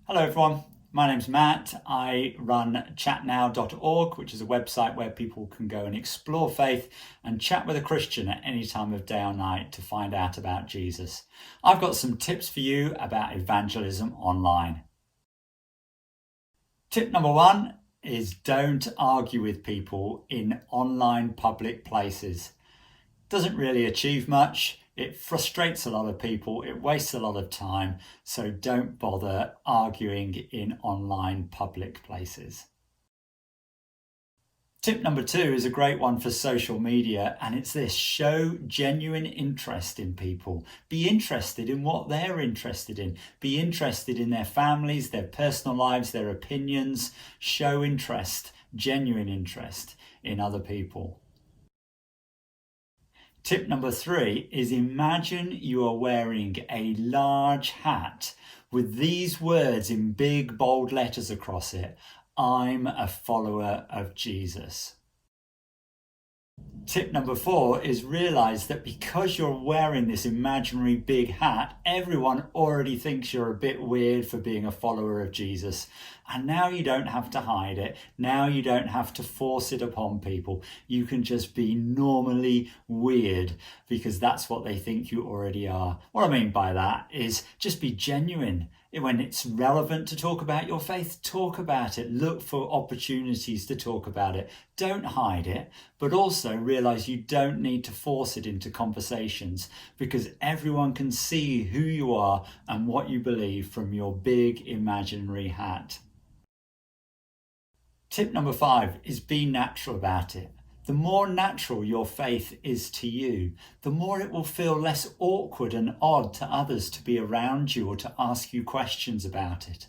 Hello everyone, my name's Matt. I run chatnow.org, which is a website where people can go and explore faith and chat with a Christian at any time of day or night to find out about Jesus. I've got some tips for you about evangelism online. Tip number one is don't argue with people in online public places. Doesn't really achieve much. It frustrates a lot of people. It wastes a lot of time. So don't bother arguing in online public places. Tip number two is a great one for social media, and it's this: show genuine interest in people. Be interested in what they're interested in. Be interested in their families, their personal lives, their opinions. Show interest, genuine interest in other people. Tip number three is imagine you are wearing a large hat with these words in big bold letters across it: I'm a follower of Jesus. Tip number four is realize that because you're wearing this imaginary big hat, everyone already thinks you're a bit weird for being a follower of Jesus. And now you don't have to hide it. Now you don't have to force it upon people. You can just be normally weird because that's what they think you already are. What I mean by that is just be genuine. When it's relevant to talk about your faith, talk about it. Look for opportunities to talk about it. Don't hide it, but also realize you don't need to force it into conversations because everyone can see who you are and what you believe from your big imaginary hat. Tip number five is be natural about it. The more natural your faith is to you, the more it will feel less awkward and odd to others to be around you or to ask you questions about it.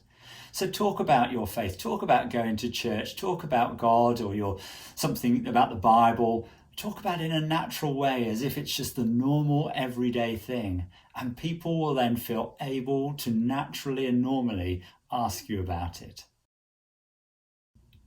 So talk about your faith, talk about going to church, talk about God or something about the Bible. Talk about it in a natural way as if it's just the normal everyday thing. And people will then feel able to naturally and normally ask you about it.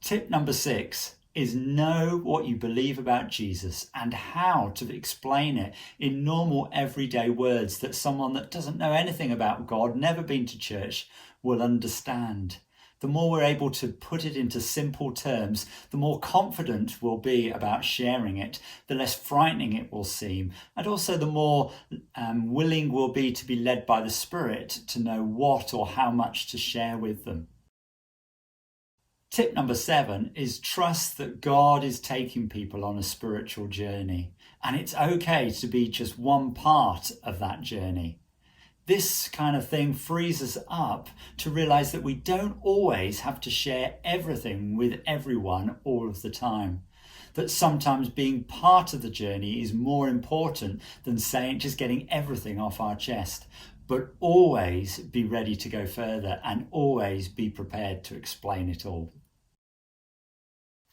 Tip number six is know what you believe about Jesus and how to explain it in normal everyday words that someone that doesn't know anything about God, never been to church, will understand. The more we're able to put it into simple terms, the more confident we'll be about sharing it, the less frightening it will seem, and also the more willing we'll be to be led by the Spirit to know what or how much to share with them. Tip number seven is trust that God is taking people on a spiritual journey, and it's okay to be just one part of that journey. This kind of thing frees us up to realize that we don't always have to share everything with everyone all of the time. That sometimes being part of the journey is more important than just getting everything off our chest. But always be ready to go further and always be prepared to explain it all.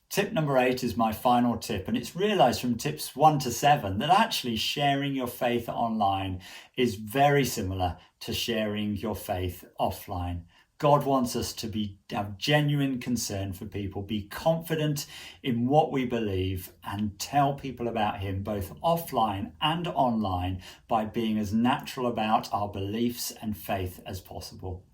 Tip number 8 is my final tip, and it's realized from tips 1 to 7 that actually sharing your faith online is very similar to sharing your faith offline. God wants us to have genuine concern for people, be confident in what we believe, and tell people about Him both offline and online by being as natural about our beliefs and faith as possible.